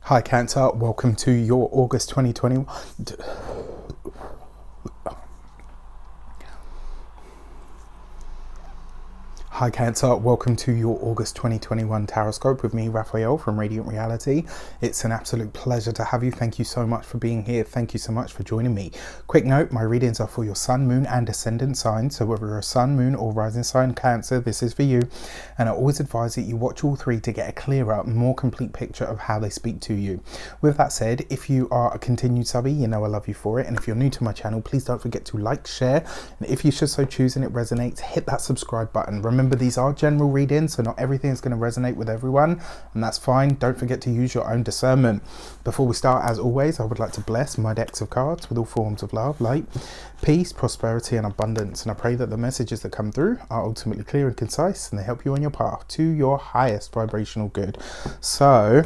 Hi Cancer, welcome to your August 2021. Hi Cancer, welcome to your August 2021 Taroscope with me, Raphael from Reydiant Reality. It's an absolute pleasure to have you. Thank you so much for being here. Thank you so much for joining me. Quick note, my readings are for your sun, moon and ascendant sign. So whether you're a sun, moon or rising sign Cancer, this is for you. And I always advise that you watch all three to get a clearer, more complete picture of how they speak to you. With that said, if you are a continued subby, you know I love you for it. And if you're new to my channel, please don't forget to like, share. And if you should so choose and it resonates, hit that subscribe button. Remember, these are general readings, so not everything is going to resonate with everyone, and that's fine. Don't forget to use your own discernment. Before we start, as always, I would like to bless my decks of cards with all forms of love, light, peace, prosperity and abundance, and I pray that the messages that come through are ultimately clear and concise and they help you on your path to your highest vibrational good. So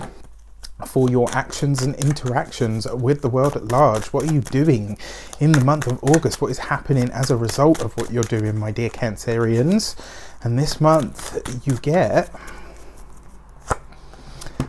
for your actions and interactions with the world at large, what are you doing in the month of August? What is happening as a result of what you're doing, my dear Cancerians? And this month you get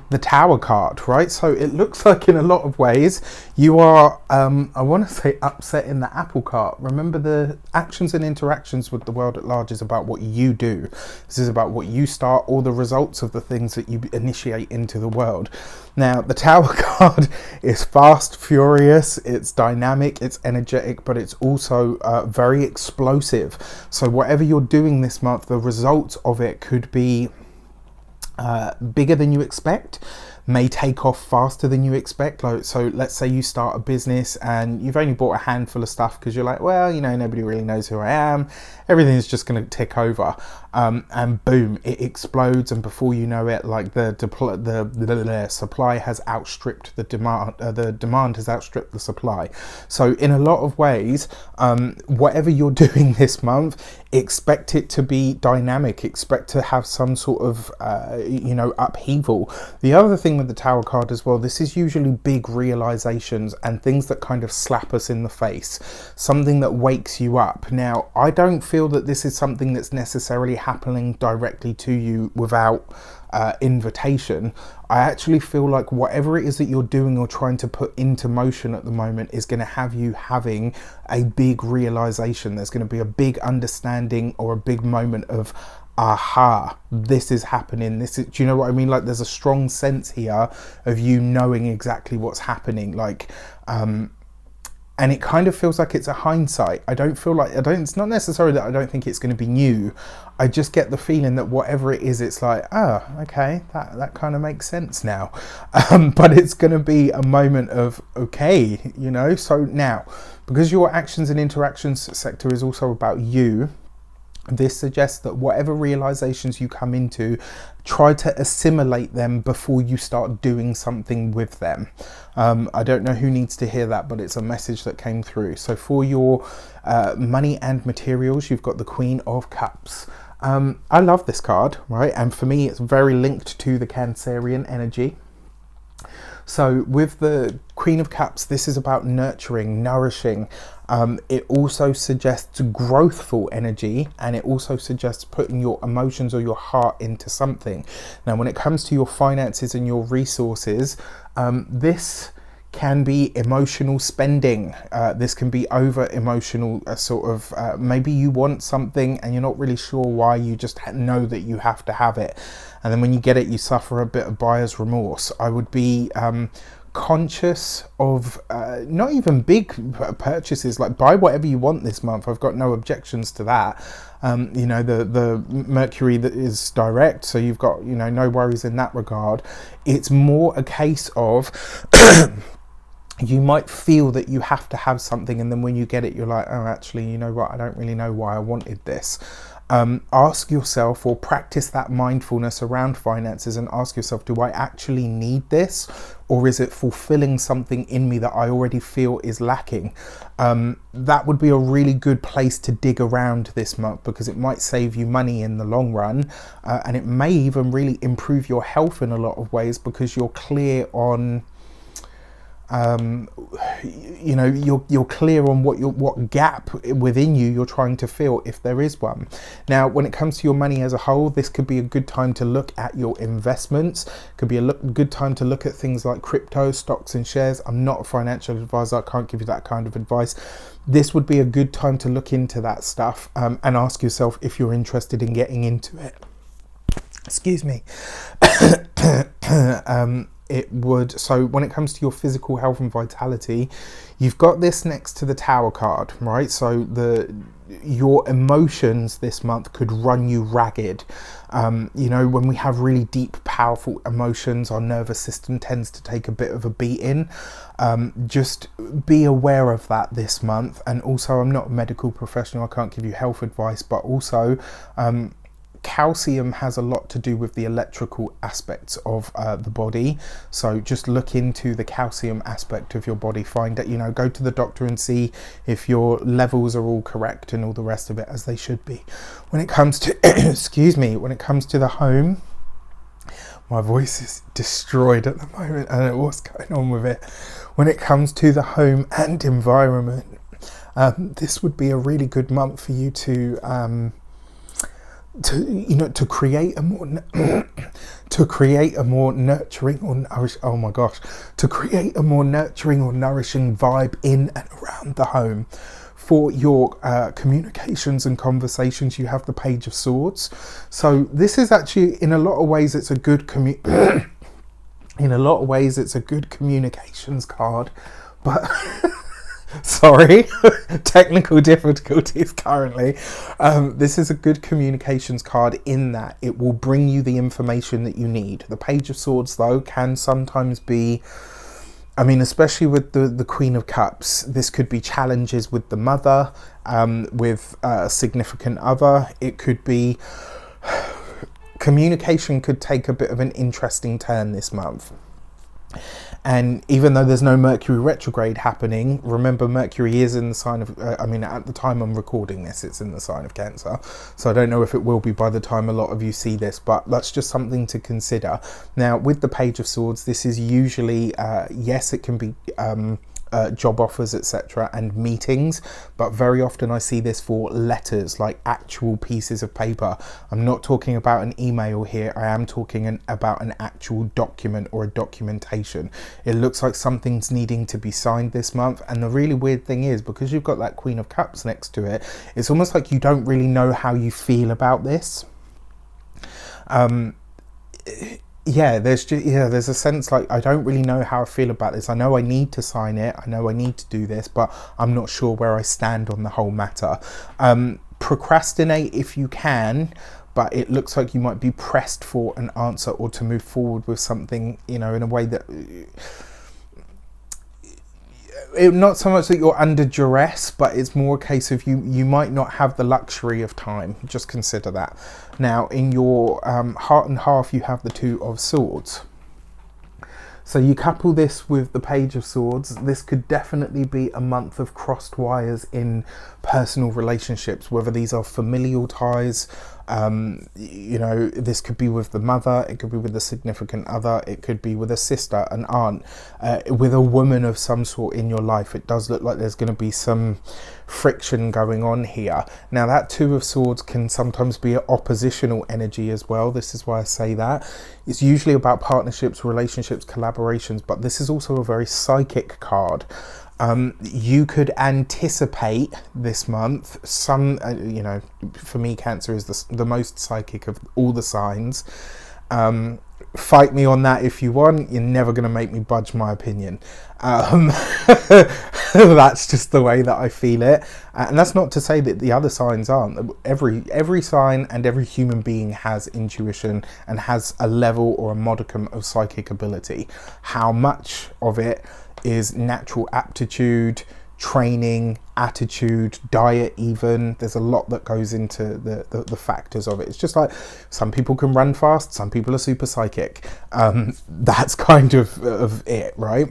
the Tower card, right? So it looks like in a lot of ways you are, I want to say, upset in the apple cart. Remember, the actions and interactions with the world at large is about what you do. This is about what you start, or the results of the things that you initiate into the world. Now, the Tower card is fast, furious, it's dynamic, it's energetic, but it's also very explosive. So whatever you're doing this month, the results of it could be bigger than you expect, may take off faster than you expect. So let's say you start a business and you've only bought a handful of stuff because you're like, well, you know, nobody really knows who I am, everything's just going to tick over, and boom, it explodes, and before you know it, like the supply has outstripped the demand has outstripped the supply. So in a lot of ways, whatever you're doing this month, expect it to be dynamic, expect to have some sort of upheaval. The other thing with the Tower card as well, this is usually big realizations and things that kind of slap us in the face, something that wakes you up. Now, I don't feel that this is something that's necessarily happening directly to you without invitation. I actually feel like whatever it is that you're doing or trying to put into motion at the moment is going to have you having a big realization. There's going to be a big understanding or a big moment of, aha, this is happening. This is, do you know what I mean? Like, there's a strong sense here of you knowing exactly what's happening. Like, and it kind of feels like it's a hindsight. It's not necessarily that I don't think it's going to be new. I just get the feeling that whatever it is, it's like, oh, okay, that kind of makes sense now. But it's going to be a moment of, okay, you know. So now, because your actions and interactions sector is also about you, this suggests that whatever realizations you come into, try to assimilate them before you start doing something with them. I don't know who needs to hear that, but it's a message that came through. So for your money and materials, you've got the Queen of Cups. I love this card, right? And for me, it's very linked to the Cancerian energy. So with the Queen of Cups, this is about nurturing, nourishing. It also suggests growthful energy, and it also suggests putting your emotions or your heart into something. Now, when it comes to your finances and your resources, this can be emotional spending. This can be over emotional, maybe you want something and you're not really sure why, you just know that you have to have it. And then when you get it, you suffer a bit of buyer's remorse. I would be conscious of not even big purchases, like buy whatever you want this month. I've got no objections to that. You know, the Mercury that is direct, so you've got, you know, no worries in that regard. It's more a case of you might feel that you have to have something, and then when you get it, you're like, oh, actually, you know what, I don't really know why I wanted this. Ask yourself, or practice that mindfulness around finances, and ask yourself, do I actually need this, or is it fulfilling something in me that I already feel is lacking? That would be a really good place to dig around this month, because it might save you money in the long run, and it may even really improve your health in a lot of ways, because you're clear on you know, you're clear on what gap within you're trying to fill, if there is one. Now, when it comes to your money as a whole, this could be a good time to look at your investments. Could be a good time to look at things like crypto, stocks and shares. I'm not a financial advisor, I can't give you that kind of advice. This would be a good time to look into that stuff, and ask yourself if you're interested in getting into it. Excuse me. It would, so when it comes to your physical health and vitality, you've got this next to the Tower card, right? So your emotions this month could run you ragged. You know, when we have really deep, powerful emotions, our nervous system tends to take a bit of a beating. Just be aware of that this month. And also, I'm not a medical professional, I can't give you health advice, but also calcium has a lot to do with the electrical aspects of the body. So just look into the calcium aspect of your body, find out, you know, go to the doctor and see if your levels are all correct and all the rest of it as they should be. When it comes to excuse me, when it comes to the home, my voice is destroyed at the moment, I don't know what's going on with it. When it comes to the home and environment, this would be a really good month for you to create a more nurturing or nourishing vibe in and around the home. For your communications and conversations, you have the Page of Swords. So this is actually, in a lot of ways, it's a good communications card, but sorry, technical difficulties currently. This is a good communications card in that it will bring you the information that you need. The Page of Swords, though, can sometimes be, I mean, especially with the Queen of Cups, this could be challenges with the mother, with a significant other. It could be, communication could take a bit of an interesting turn this month. And even though there's no Mercury retrograde happening, remember Mercury is in the sign of, at the time I'm recording this, it's in the sign of Cancer. So I don't know if it will be by the time a lot of you see this, but that's just something to consider. Now, with the Page of Swords, this is usually, yes, it can be job offers, etc., and meetings, but very often I see this for letters, like actual pieces of paper. I'm not talking about an email here, I am talking about an actual document or a documentation. It looks like something's needing to be signed this month, and the really weird thing is, because you've got that Queen of Cups next to it, it's almost like you don't really know how you feel about this. There's a sense like, I don't really know how I feel about this. I know I need to sign it, I know I need to do this, but I'm not sure where I stand on the whole matter. Procrastinate if you can, but it looks like you might be pressed for an answer or to move forward with something, you know, in a way that not so much that you're under duress, but it's more a case of you might not have the luxury of time. Just consider that. Now, in your heart and half, you have the Two of Swords. So you couple this with the Page of Swords. This could definitely be a month of crossed wires in personal relationships, whether these are familial ties. This could be with the mother, it could be with a significant other, it could be with a sister, an aunt, with a woman of some sort in your life. It does look like there's going to be some friction going on here. Now, that Two of Swords can sometimes be an oppositional energy as well. This is why I say that. It's usually about partnerships, relationships, collaborations, but this is also a very psychic card. You could anticipate this month some, for me, Cancer is the most psychic of all the signs. Fight me on that if you want. You're never going to make me budge my opinion. That's just the way that I feel it. And that's not to say that the other signs aren't. Every sign and every human being has intuition and has a level or a modicum of psychic ability. How much of it is natural aptitude, training, attitude, diet even. There's a lot that goes into the factors of it. It's just like some people can run fast, some people are super psychic. That's kind of it, right?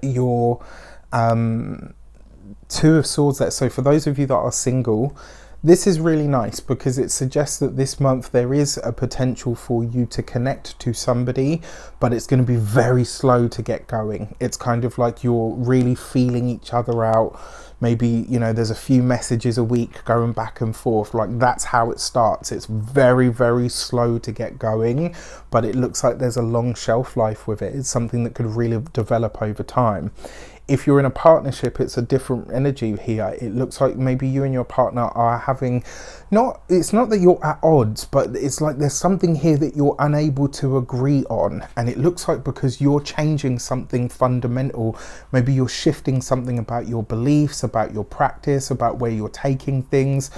Your Two of Swords there. So for those of you that are single, This is really nice because it suggests that this month there is a potential for you to connect to somebody, but it's going to be very slow to get going. It's kind of like you're really feeling each other out. Maybe, you know, there's a few messages a week going back and forth. Like, that's how it starts. It's very, very slow to get going, but it looks like there's a long shelf life with it. It's something that could really develop over time. If you're in a partnership, it's a different energy here. It looks like maybe you and your partner are having, it's not that you're at odds, but it's like there's something here that you're unable to agree on. And it looks like because you're changing something fundamental, maybe you're shifting something about your beliefs, about your practice, about where you're taking things.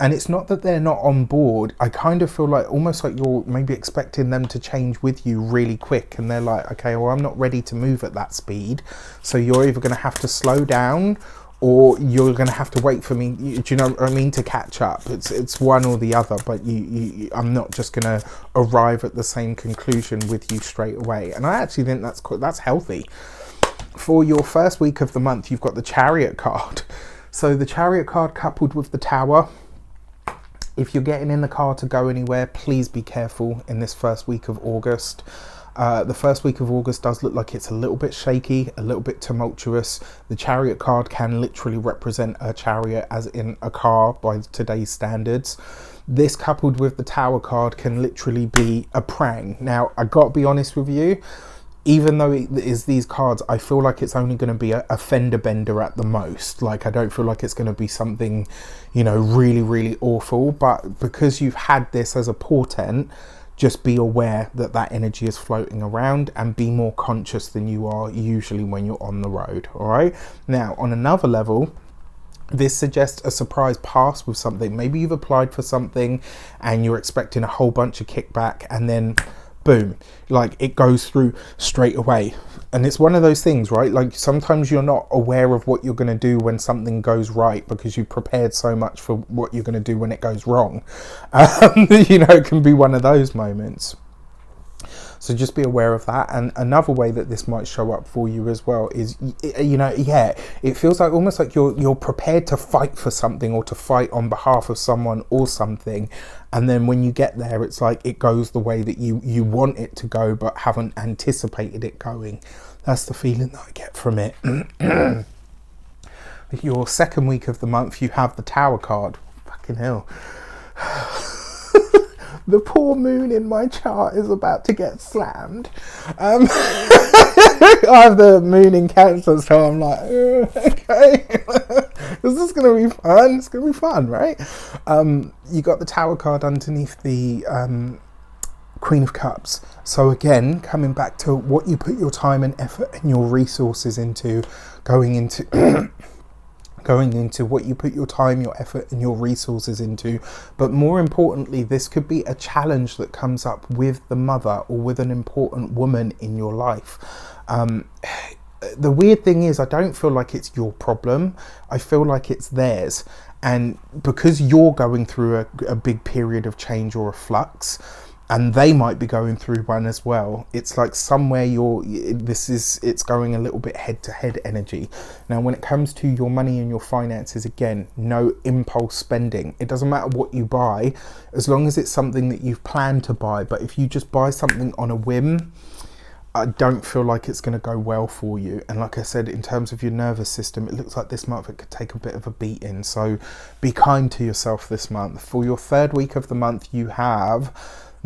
And it's not that they're not on board. I kind of feel like almost like you're maybe expecting them to change with you really quick. And they're like, okay, well, I'm not ready to move at that speed. So you're either going to have to slow down or you're going to have to wait for me, do you know what I mean, to catch up. It's one or the other, but I'm not just going to arrive at the same conclusion with you straight away. And I actually think that's healthy. For your first week of the month, you've got the Chariot card. So the Chariot card coupled with the Tower. If you're getting in the car to go anywhere, please be careful in this first week of August. The first week of August does look like it's a little bit shaky, a little bit tumultuous. The Chariot card can literally represent a chariot, as in a car by today's standards. This coupled with the Tower card can literally be a prang. Now, I got to be honest with you. Even though it is these cards, I feel like it's only going to be a fender bender at the most. Like, I don't feel like it's going to be something, you know, really, really awful. But because you've had this as a portent, just be aware that that energy is floating around and be more conscious than you are usually when you're on the road. All right. Now, on another level, this suggests a surprise pass with something. Maybe you've applied for something and you're expecting a whole bunch of kickback, and then boom, like it goes through straight away. And it's one of those things, right? Like sometimes you're not aware of what you're going to do when something goes right because you've prepared so much for what you're going to do when it goes wrong. You know, it can be one of those moments. So just be aware of that. And another way that this might show up for you as well is, you know, yeah, it feels like almost like you're prepared to fight for something or to fight on behalf of someone or something. And then when you get there, it's like it goes the way that you want it to go, but haven't anticipated it going. That's the feeling that I get from it. Your second week of the month, you have the Tower card. Fucking hell. The poor moon in my chart is about to get slammed. I have the moon in Cancer, so I'm like, okay, this is going to be fun. It's going to be fun, right? You got the Tower card underneath the Queen of Cups. So again, coming back to what you put your time and effort and your resources into, going into what you put your time, your effort and your resources into. But more importantly, this could be a challenge that comes up with the mother or with an important woman in your life. The weird thing is, I don't feel like it's your problem. I feel like it's theirs. And because you're going through a big period of change or a flux, and they might be going through one as well, it's like somewhere it's going a little bit head-to-head energy. Now when it comes to your money and your finances, again, no impulse spending. It doesn't matter what you buy, as long as it's something that you've planned to buy. But if you just buy something on a whim, I don't feel like it's going to go well for you. And like I said, in terms of your nervous system, it looks like this month it could take a bit of a beating. So be kind to yourself this month. For your third week of the month, you have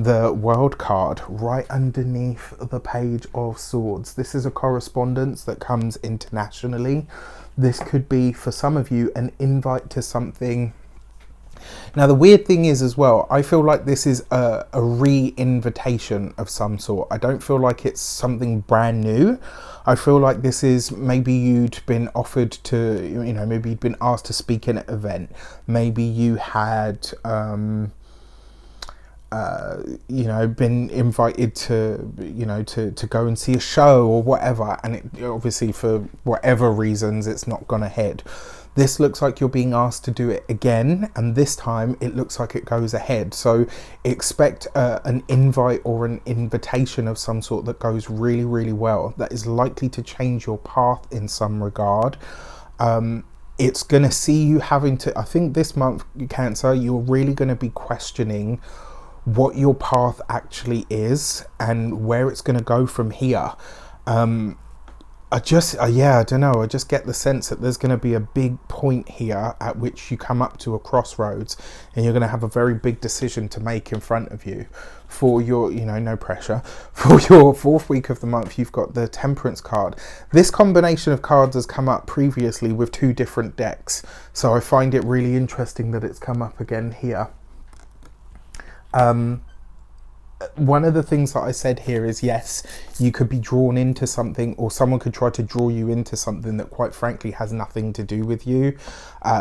the World card right underneath the Page of Swords. This is a correspondence that comes internationally. This could be, for some of you, an invite to something. Now the weird thing is as well, I feel like this is a re-invitation of some sort. I don't feel like it's something brand new. I feel like this is, maybe you'd been offered to, you know, maybe you'd been asked to speak in an event. Maybe you had you know, been invited to, you know, to go and see a show or whatever, and it obviously for whatever reasons it's not gone ahead. This looks like you're being asked to do it again, and this time it looks like it goes ahead. So expect an invite or an invitation of some sort that goes really, really well, that is likely to change your path in some regard. it's going to see you having to, I think this month, Cancer, you're really going to be questioning what your path actually is and where it's going to go from here. I don't know. I just get the sense that there's going to be a big point here at which you come up to a crossroads, and you're going to have a very big decision to make in front of you. For your, no pressure, for your 4th week of the month, you've got the Temperance card. This combination of cards has come up previously with 2 different decks, so I find it really interesting that it's come up again here. One of the things that I said here is, yes, you could be drawn into something, or someone could try to draw you into something that quite frankly has nothing to do with you.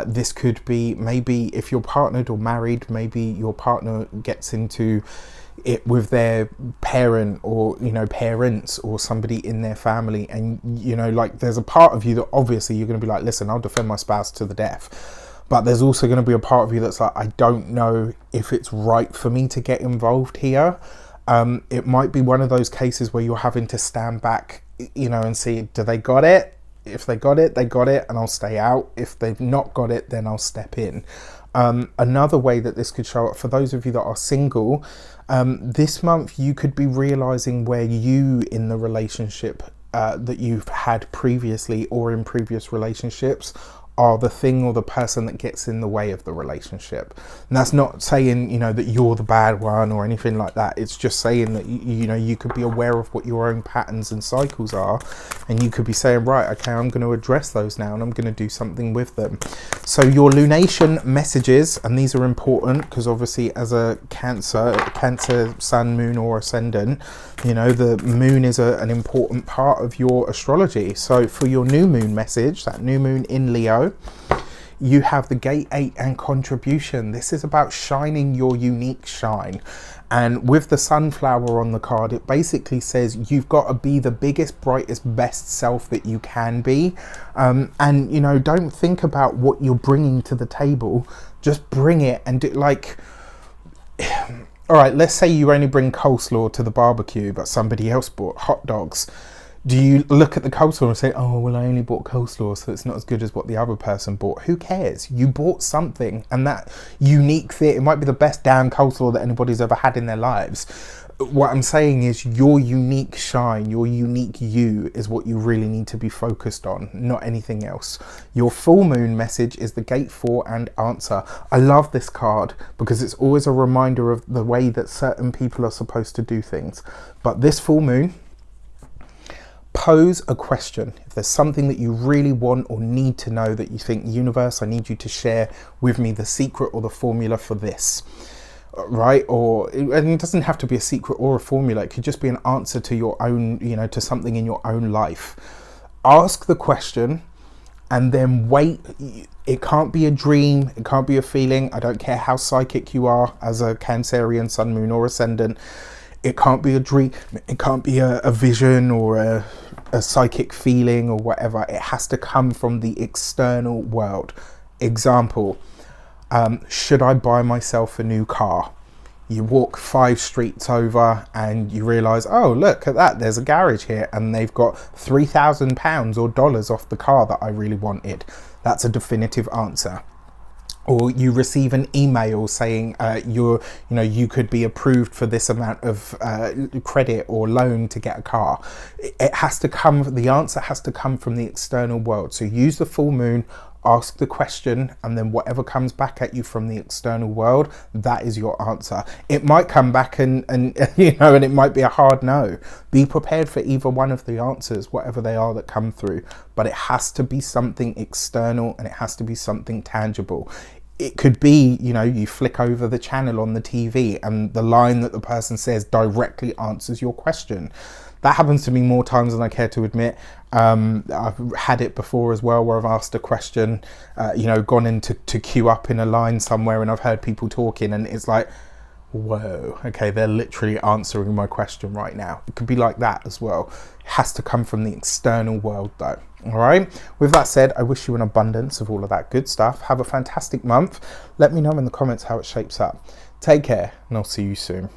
This could be, maybe if you're partnered or married, maybe your partner gets into it with their parent or parents or somebody in their family, and like there's a part of you that obviously you're going to be like, listen, I'll defend my spouse to the death. But there's also going to be a part of you that's like, I don't know if it's right for me to get involved here. It might be one of those cases where you're having to stand back, and see, do they got it? If they got it, they got it, and I'll stay out. If they've not got it, then I'll step in. Another way that this could show up, for those of you that are single, this month you could be realizing where you in the relationship that you've had previously or in previous relationships are the thing or the person that gets in the way of the relationship. And that's not saying, that you're the bad one or anything like that. It's just saying that, you could be aware of what your own patterns and cycles are, and you could be saying, right, okay, I'm going to address those now and I'm going to do something with them. So your lunation messages, and these are important because obviously as a Cancer, sun, moon or ascendant, the moon is an important part of your astrology. So for your new moon message, that new moon in Leo, you have the gate 8 and contribution. This is about shining your unique shine. And with the sunflower on the card, it basically says you've got to be the biggest, brightest, best self that you can be. And, don't think about what you're bringing to the table. Just bring it and do, like, all right, let's say you only bring coleslaw to the barbecue, but somebody else bought hot dogs. Do you look at the coleslaw and say, oh, well, I only bought coleslaw, so it's not as good as what the other person bought? Who cares? You bought something, and that unique thing, it might be the best damn coleslaw that anybody's ever had in their lives. What I'm saying is your unique shine, your unique you is what you really need to be focused on, not anything else. Your full moon message is the gate 4 and answer. I love this card because it's always a reminder of the way that certain people are supposed to do things. But this full moon, pose a question. If there's something that you really want or need to know that you think, universe, I need you to share with me the secret or the formula for this, right? And it doesn't have to be a secret or a formula. It could just be an answer to your own, to something in your own life. Ask the question and then wait. It can't be a dream. It can't be a feeling. I don't care how psychic you are as a Cancerian, sun, moon or ascendant. It can't be a dream. It can't be a vision or a psychic feeling or whatever. It has to come from the external world. Example, should I buy myself a new car? You walk 5 streets over and you realize, oh, look at that, there's a garage here and they've got £3,000 or dollars off the car that I really wanted. That's a definitive answer. Or you receive an email saying you could be approved for this amount of credit or loan to get a car. It has to come, the answer has to come from the external world. So use the full moon, ask the question, and then whatever comes back at you from the external world, that is your answer. It might come back and it might be a hard no. Be prepared for either one of the answers, whatever they are that come through, but it has to be something external and it has to be something tangible. It could be, you flick over the channel on the TV and the line that the person says directly answers your question. That happens to me more times than I care to admit. I've had it before as well, where I've asked a question, gone in to queue up in a line somewhere and I've heard people talking and it's like, whoa, okay, they're literally answering my question right now. It could be like that as well. It has to come from the external world though. All right. With that said, I wish you an abundance of all of that good stuff. Have a fantastic month. Let me know in the comments how it shapes up. Take care and I'll see you soon.